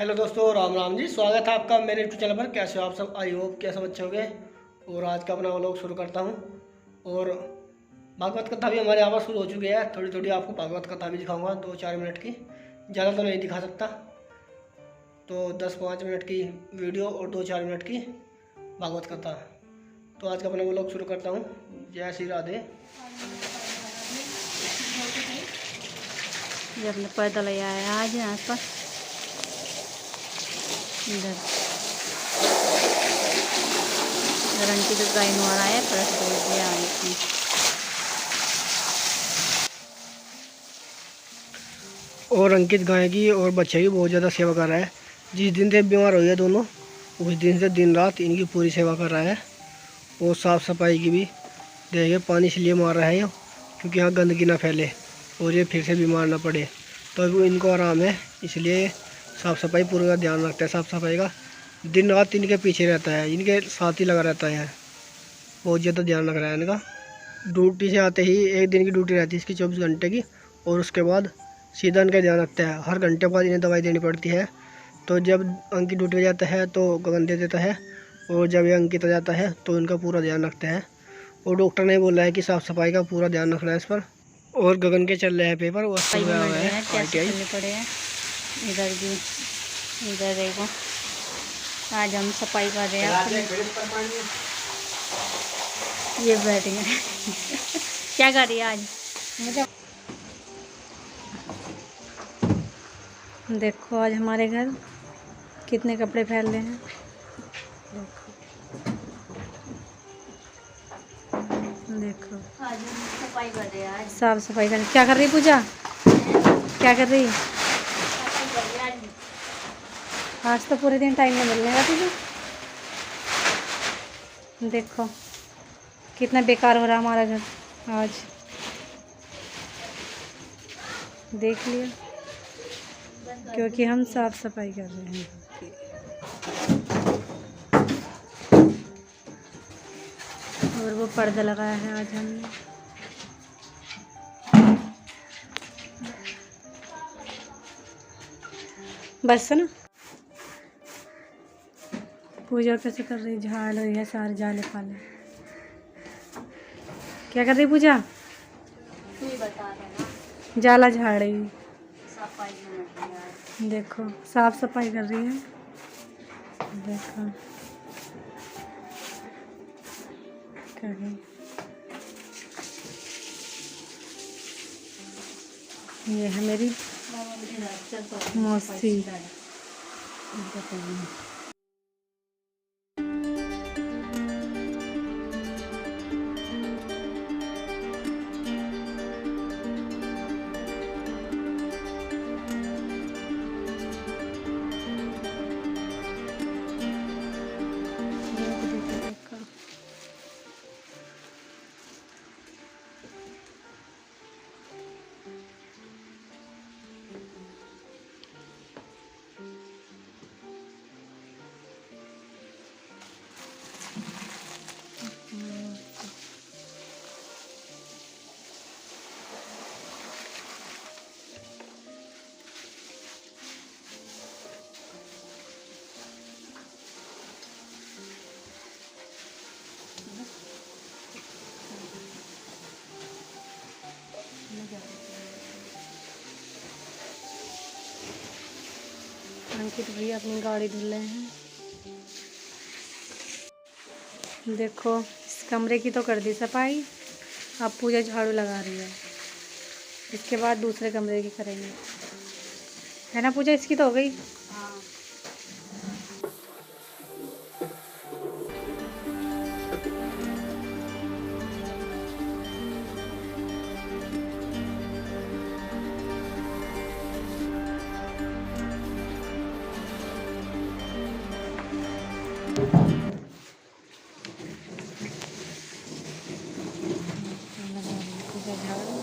Hello दोस्तों, राम राम जी। स्वागत है आपका मेरे यूट्यूब चैनल पर। कैसे हो आप सब? आई होप क्या सब अच्छे होंगे। और आज का अपना व्लॉग शुरू करता हूँ। और भागवत कथा भी हमारे यहाँ पर शुरू हो चुकी है। थोड़ी थोड़ी आपको भागवत कथा भी दिखाऊंगा, 2-4 मिनट की, ज़्यादा तो नहीं दिखा सकता। तो 10-5 मिनट की वीडियो और 2-4 मिनट की भागवत कथा। तो आज का अपना व्लॉग शुरू करता हूँ। जय श्री राधे। ये अपने पैदल आया है आज यहाँ पर इधर गारंटी तो गाय नोरा है पर छोड़ दिया है। और अंकित गाय की और बच्चे की बहुत ज़्यादा सेवा कर रहा है। जिस दिन से बीमार हो गए दोनों, उस दिन से दिन रात इनकी पूरी सेवा कर रहा है। और साफ़ सफाई की भी देखिए, पानी इसलिए मार रहा है ये क्योंकि यहाँ गंदगी ना फैले और ये फिर से बीमार ना पड़े। तो अभी इनको आराम है, इसलिए साफ़ सफाई पूरा ध्यान रखता है। साफ़ सफाई का दिन रात इनके पीछे रहता है, इनके साथ ही लगा रहता है। बहुत ज़्यादा ध्यान रख रहा है इनका। ड्यूटी से आते ही एक दिन की ड्यूटी रहती है इसकी 24 घंटे की। और उसके बाद सीधा इनका ध्यान रखता है। हर घंटे बाद इन्हें दवाई देनी पड़ती है। तो जब अंकित ड्यूटी पे जाता है तो गगन दे देता है, और जब ये अंकित आ जाता है तो इनका पूरा ध्यान रखता है। और डॉक्टर ने बोला है कि साफ़ सफाई का पूरा ध्यान रखना है इस पर। और गगन के चल रहे हैं पेपर, वो सफाई में लग रहे हैं, कैसे ITI। करने पड़े हैं। इधर भी इधर देखो, आज हम सफाई कर रहे हैं। ये बैठ गए क्या कर रही है आज? मुझे देखो आज हमारे घर कितने कपड़े फैल रहे हैं। देखो आज हम सफाई कर रहे हैं। आज साफ सफाई कर, क्या कर रही पूजा? क्या कर रही? आज तो पूरे दिन टाइम में मिलने का तुझे। देखो कितना बेकार हो रहा हमारा घर आज, देख लिया, क्योंकि हम साफ सफाई कर रहे हैं। और वो पर्दा लगाया है आज हमने। बस ना, पूजा कैसे कर रही? झाड़ रही है सारे जाले पाले। क्या कर रही पूजा? तू ही बता देना। जाला झाड़ रही, सफाई। देखो साफ सफाई कर रही है। देखो कर रही। ये है मेरी मौसी। अंकित भैया अपनी गाड़ी धुल रहे हैं। देखो इस कमरे की तो कर दी सफाई, अब पूजा झाड़ू लगा रही है। इसके बाद दूसरे कमरे की करेंगे, है ना पूजा? इसकी तो हो गई। पूजा झाड़ू।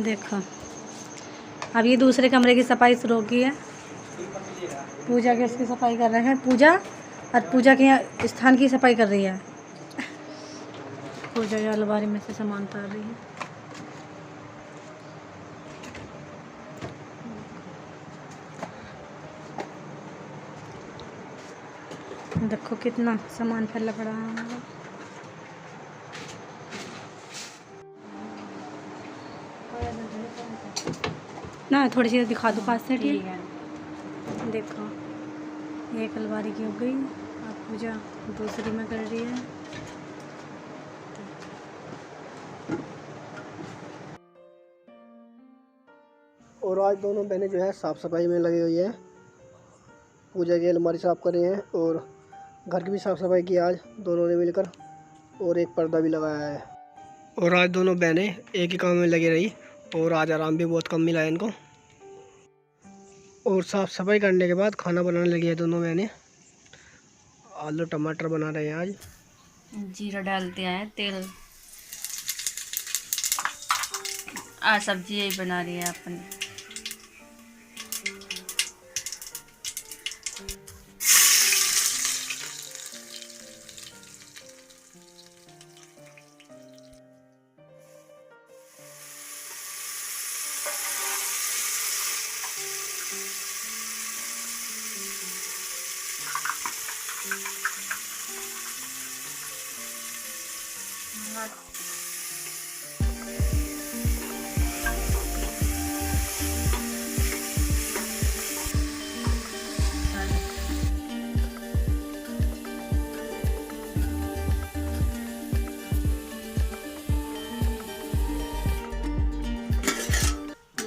देखो अब ये दूसरे कमरे की सफाई शुरू की है। पूजा के उसकी सफाई कर रहे हैं। पूजा और पूजा के स्थान की सफाई कर रही है। पूजा जो अलमारी में से सामान उतार रही है। देखो कितना सामान फैला पड़ा है। ना थोड़ी सी दिखा दो पास से। ठीक है, देखो एक अलमारी की हो गई। अब पूजा दूसरी में कर रही है। और आज दोनों बहनें जो है साफ़ सफाई में लगी हुई है। पूजा की अलमारी साफ़ कर रही हैं और घर की भी साफ़ सफाई की आज दोनों ने मिलकर, और एक पर्दा भी लगाया है। और आज दोनों बहनें एक ही काम में लगी रही और आज आराम भी बहुत कम मिला है इनको। और साफ़ सफाई करने के बाद खाना बनाने लगी है दोनों बहनें। आलू टमाटर बना रहे हैं आज। जीरा डालते हैं, तेल। आज सब्जी यही बना रही है अपन।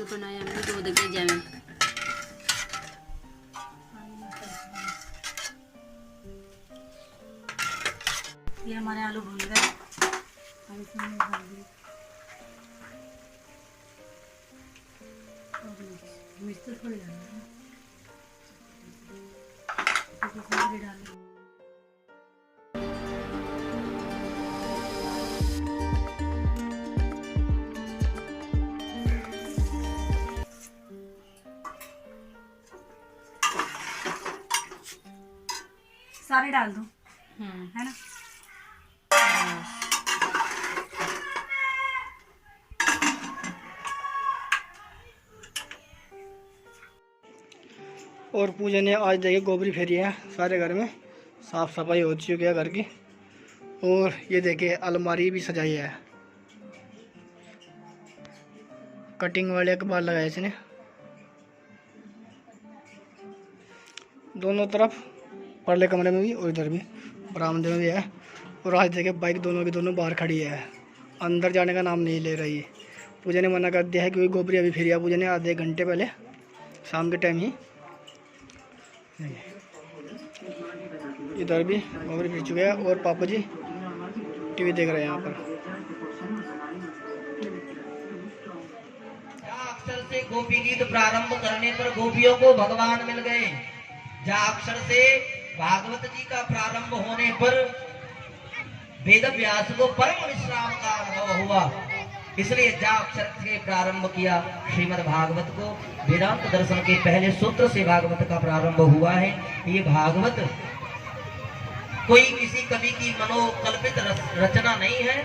बनाया हमने दूध के जैम। ये हमारे आलू भून गए। अब इसमें भर दी मिर्च तो थोड़ी डालना है। सारे डाल दो, है ना। और पूजा ने आज देखिए गोबरी फेरी है सारे घर में। साफ़ सफाई हो चुकी है घर की। और ये देखिए अलमारी भी सजाई है। कटिंग वाले अखबार लगाए इसने दोनों तरफ, परले कमरे में भी और इधर भी, बरामदे में भी है। और आज देखिए बाइक दोनों की दोनों बाहर खड़ी है, अंदर जाने का नाम नहीं ले रही। पूजा ने मना कर दिया है क्योंकि गोबरी अभी फेरी है पूजा ने आधे घंटे पहले, शाम के टाइम ही। इधर भी गोबरी फिर चुके हैं और पापा जी टीवी देख रहे हैं यहाँ पर। अक्षर से गोपी गीत प्रारंभ करने पर गोपियों को भगवान मिल गए। जा अक्षर से भागवत जी का प्रारंभ होने पर वेद व्यास को परम विश्राम का अनुभव हुआ, इसलिए जा अक्षर से प्रारंभ किया। श्रीमद् भागवत को वेदांत दर्शन के पहले सूत्र से भागवत का प्रारंभ हुआ है। ये भागवत कोई किसी कवि की मनोकल्पित रचना नहीं है।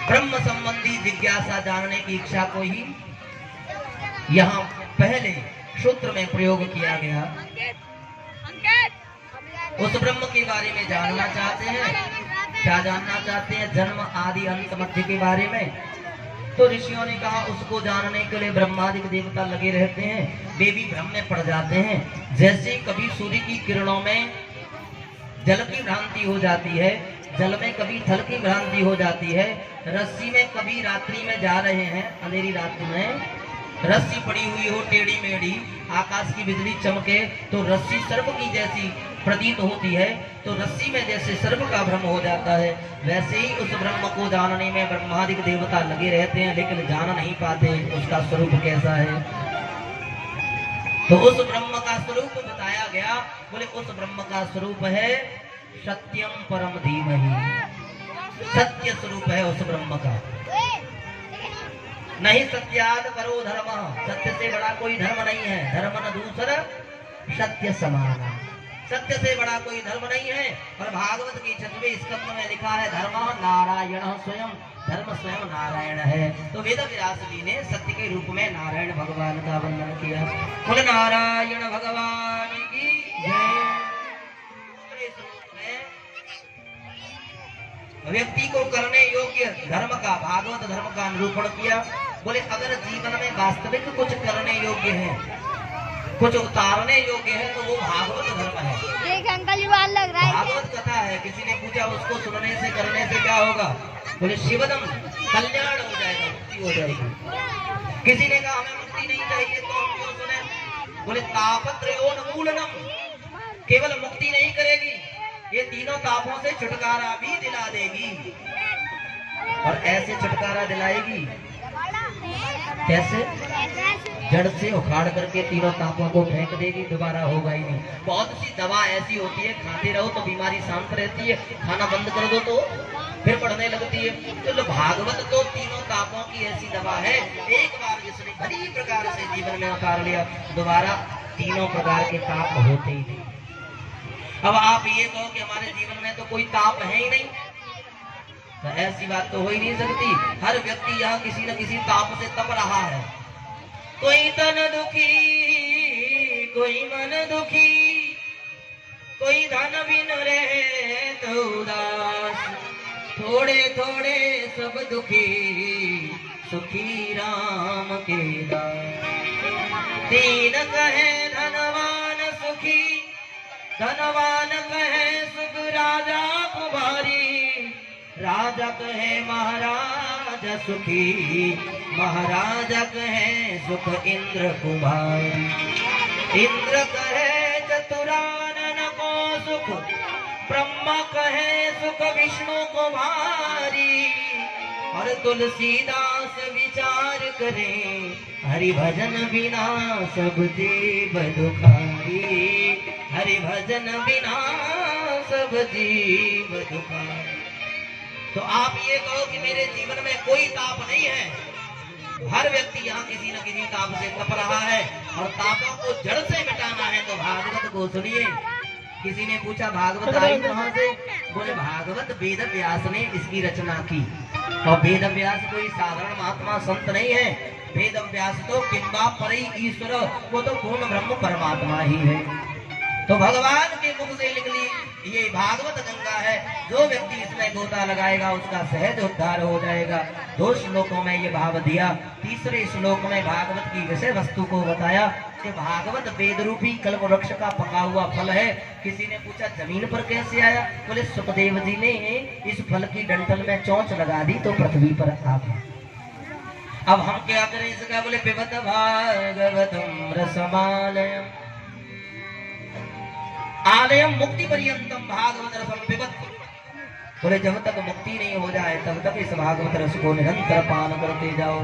ब्रह्म संबंधी जिज्ञासा जानने की इच्छा को ही यहाँ पहले सूत्र में प्रयोग किया गया। उस ब्रह्म के बारे में जानना चाहते हैं। क्या जानना चाहते हैं? जन्म आदि अंत मध्य के बारे में। तो ऋषियों ने कहा उसको जानने के लिए ब्रह्मादि देवता लगे रहते हैं, वे भी भ्रम में पड़ जाते हैं। जैसे कभी सूर्य की किरणों में जल की भ्रांति हो जाती है, जल में कभी थल की भ्रांति हो जाती है, रस्सी में कभी रात्रि में जा रहे हैं, अंधेरी रात में रस्सी पड़ी हुई हो टेढ़ी मेढ़ी, आकाश की बिजली चमके तो रस्सी सर्प की जैसी प्रतीत होती है, तो रस्सी में जैसे सर्प का भ्रम हो जाता है, वैसे ही उस ब्रह्म को जानने में ब्रह्मादिक देवता लगे रहते हैं, लेकिन जान नहीं पाते उसका स्वरूप कैसा है। तो उस ब्रह्म का स्वरूप बताया गया। बोले उस ब्रह्म का स्वरूप है सत्यम परम धीमहि, सत्य स्वरूप है उस ब्रह्म का। नहीं सत्याद परो धर्म, सत्य से बड़ा कोई धर्म नहीं है। धर्म न दूसरा सत्य समान, सत्य से बड़ा कोई धर्म नहीं है। और भागवत की 6वें स्कंद में लिखा है धर्म नारायण स्वयं, धर्म स्वयं नारायण है। तो वेद व्यास जी ने सत्य के रूप में नारायण भगवान का वंदन किया। बोले नारायण भगवान की जय। व्यक्ति को करने योग्य धर्म का, भागवत धर्म का निरूपण किया। बोले अगर जीवन में वास्तविक कुछ करने योग्य है, कुछ उतारने योग्य है, तो वो भागवत धर्म है। लग रहा है भागवत कथा है। किसी ने पूछा उसको सुनने से करने से क्या होगा? बोले शिवदम, कल्याण हो जाएगा, मुक्ति हो जाएगी। किसी ने कहा हमें मुक्ति नहीं चाहिए तो हम क्यों सुने? बोले तापत्रयोन्मूलनम, केवल मुक्ति नहीं करेगी, ये तीनों तापों से छुटकारा भी दिला देगी। और ऐसे छुटकारा दिलाएगी कैसे? जड़ से उखाड़ करके तीनों तापों को फेंक देगी, दोबारा होगा ही नहीं। बहुत सी दवा ऐसी होती है, खाते रहो तो बीमारी शांत रहती है, खाना बंद कर दो तो फिर बढ़ने लगती है। तो भागवत तो तीनों तापों की ऐसी दवा है, एक बार जिसने भली प्रकार से जीवन में उतार लिया, दोबारा तीनों प्रकार के ताप होते ही नहीं। अब आप ये कहो कि हमारे जीवन में तो कोई ताप है ही नहीं, तो ऐसी बात तो हो ही नहीं सकती। हर व्यक्ति यहाँ किसी न किसी ताप से तप रहा है। कोई तन दुखी, कोई मन दुखी, कोई धन बिन रहे तो उदास, थोड़े थोड़े सब दुखी, सुखी राम के दास। तीन कहे धनवान सुखी, धनवान कहे सुख राजा कुमारी, राजा कहे महाराज सुखी, महाराजा कहे सुख इंद्र कुमारी। इंद्र कहे चतुरानन को सुख, ब्रह्मा कहे सुख विष्णु कुमारी। और तुलसीदास विचार करे, हरि भजन बिना सब जीव दुखारी, हरि भजन बिना सब जीव दुखारी। तो आप ये कहो कि मेरे जीवन में कोई ताप नहीं है। हर व्यक्ति यहाँ किसी न किसी ताप से तप रहा है, और तापों को जड़ से मिटाना है तो भागवत को सुनिए। किसी ने पूछा भागवत आई कहाँ से? बोले भागवत वेद व्यास ने इसकी रचना की। और वेद व्यास कोई साधारण महात्मा संत नहीं है। वेद व्यास तो किंबा परि ईश्वर, वो तो पूर्ण ब्रह्म परमात्मा ही है। तो भगवान के मुख से निकली ये भागवत गंगा है। जो व्यक्ति इसमें गोता लगाएगा उसका सहज उद्धार हो जाएगा। 2 श्लोकों में ये भाव दिया। तीसरे श्लोक में भागवत की विषय वस्तु को बताया कि भागवत वेद रूपी कल्प वृक्ष का पका हुआ फल है। किसी ने पूछा जमीन पर कैसे आया? बोले सुखदेव जी ने इस फल की डंठल में चोंच लगा दी तो पृथ्वी पर आ गया। अब हम क्या करें इसका? बोले पिबत भागवतम रसमालयम आलयम मुक्ति पर्यंतम भागवत रसम पिबत। बोले जब तक मुक्ति नहीं हो जाए तब तक इस भागवत रस को निरंतर पान करते जाओ,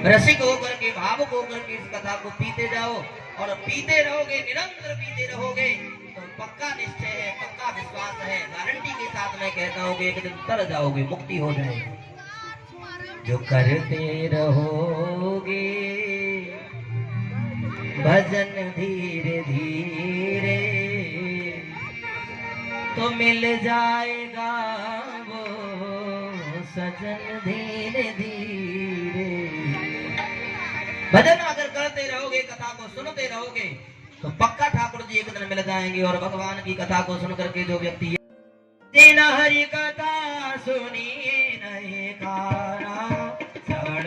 रसिक होकर के, भावुक होकर के इस कथा को पीते जाओ। और पीते रहोगे, निरंतर पीते रहोगे तो पक्का निश्चय है, पक्का विश्वास है, गारंटी के साथ मैं कहता हूँ कि एक दिन तर जाओगे, मुक्ति हो जाएगी। जो करते रहोगे भजन धीरे धीरे तो मिल जाएगा वो सजन धीरे धीरे। भजन अगर करते रहोगे, कथा को सुनते रहोगे तो पक्का ठाकुर जी एक दिन मिल जाएंगे। और भगवान की कथा को सुन करके जो व्यक्ति दिन हरि कथा सुनिए नहीं काना श्रवण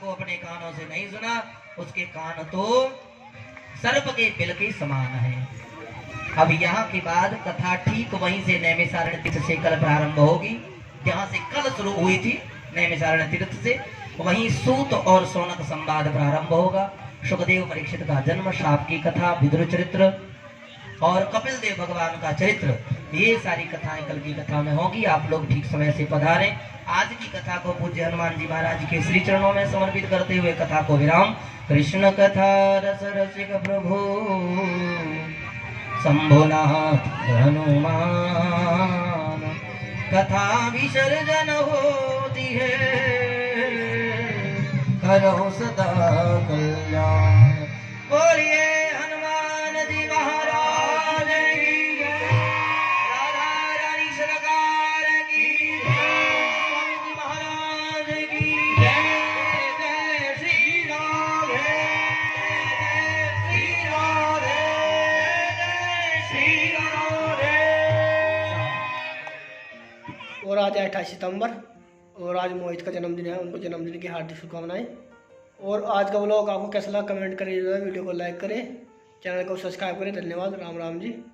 को अपने कानों से नहीं सुना उसके कान तो सर्प के बिल के समान है। अब यहाँ के बाद कथा ठीक वहीं से नैमिषारण्य तीर्थ से कल प्रारंभ होगी। जहाँ से कल शुरू हुई थी नैमिषारण्य तीर्थ से, वहीं सूत और शौनक संवाद प्रारंभ होगा। सुखदेव परीक्षित का जन्म, शाप की कथा, विदुर चरित्र और कपिल देव भगवान का चरित्र, ये सारी कथाएं कल की कथा में होगी। आप लोग ठीक समय से पधारें। आज की कथा को पूज्य हनुमान जी महाराज के श्री चरणों में समर्पित करते हुए कथा को विराम। कृष्ण कथा रस रसिक प्रभु शंभुनाथ हनुमान, कथा विसर्जन होती है करो सदा कल्याण। बोलिए हनुमान जी महाराज की जय, राधा रानी सरकार की जय, स्वामी जी महाराज की जय। जय श्री राधे, जय श्री राधे, जय श्री राधे। और आज है 28 सितंबर और आज मोहित का जन्मदिन है। उनको जन्मदिन की हार्दिक शुभकामनाएं। और आज का व्लॉग आपको कैसा लगा कमेंट करिएगा, वीडियो को लाइक करें, चैनल को सब्सक्राइब करें। धन्यवाद। राम राम जी।